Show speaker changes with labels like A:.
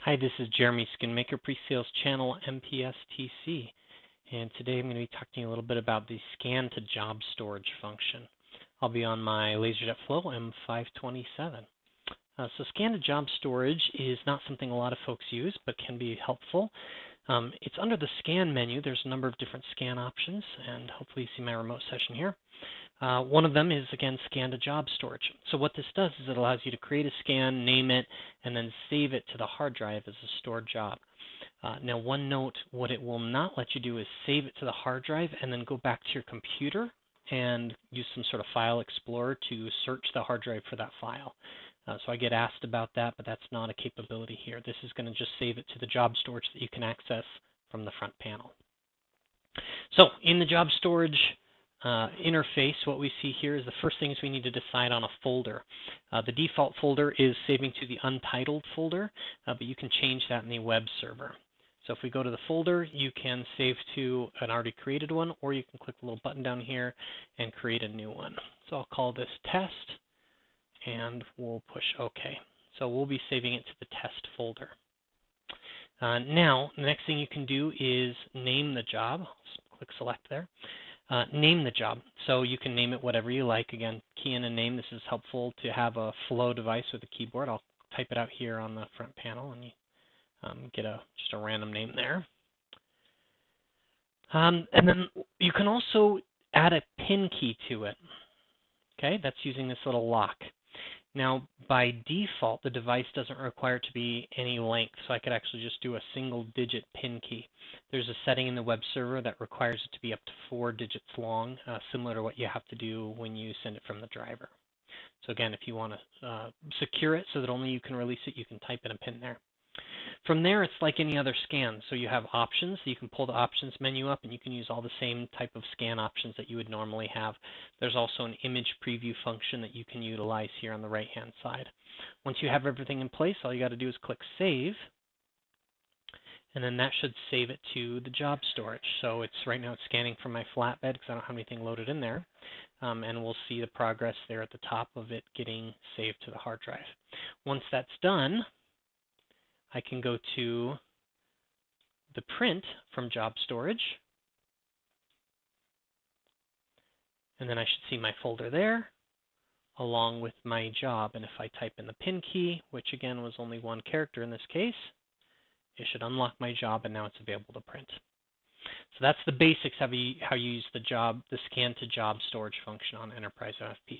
A: Hi, this is Jeremy Skinmaker, Pre-Sales Channel MPSTC, and today I'm going to be talking to you a little bit about the scan to job storage function. I'll be on my LaserJet Flow M527. So scan to job storage is not something a lot of folks use, but can be helpful. It's under the scan menu. There's a number of different scan options, and hopefully you see my remote session here. One of them is, again, scan to job storage. So what this does is it allows you to create a scan, name it, and then save it to the hard drive as a stored job. Now, one note, what it will not let you do is save it to the hard drive and then go back to your computer and use some sort of file explorer to search the hard drive for that file. So I get asked about that, but that's not a capability here. This is going to just save it to the job storage that you can access from the front panel. So in the job storage interface, what we see here is the first thing is we need to decide on a folder. The default folder is saving to the untitled folder, but you can change that in the web server. So if we go to the folder, you can save to an already created one, or you can click the little button down here and create a new one. So I'll call this test, and we'll push OK. So we'll be saving it to the test folder. Now, the next thing you can do is name the job. Click select there. Name the job. So you can name it whatever you like. Again, key in a name. This is helpful to have a flow device with a keyboard. I'll type it out here on the front panel, and you get just a random name there. And then you can also add a PIN key to it. Okay, that's using this little lock. Now, by default, the device doesn't require it to be any length, so I could actually just do a single-digit PIN key. There's a setting in the web server that requires it to be up to 4 digits long, similar to what you have to do when you send it from the driver. So again, if you want to secure it so that only you can release it, you can type in a PIN there. From there, it's like any other scan. So you have options. You can pull the options menu up, and you can use all the same type of scan options that you would normally have. There's also an image preview function that you can utilize here on the right-hand side. Once you have everything in place, all you got to do is click Save, and then that should save it to the job storage. So right now it's scanning from my flatbed because I don't have anything loaded in there. And we'll see the progress there at the top of it getting saved to the hard drive. Once that's done, I can go to the print from job storage, and then I should see my folder there along with my job. And if I type in the PIN key, which again was only one character in this case, it should unlock my job, and now it's available to print. So that's the basics of how you use the scan to job storage function on Enterprise MFPs.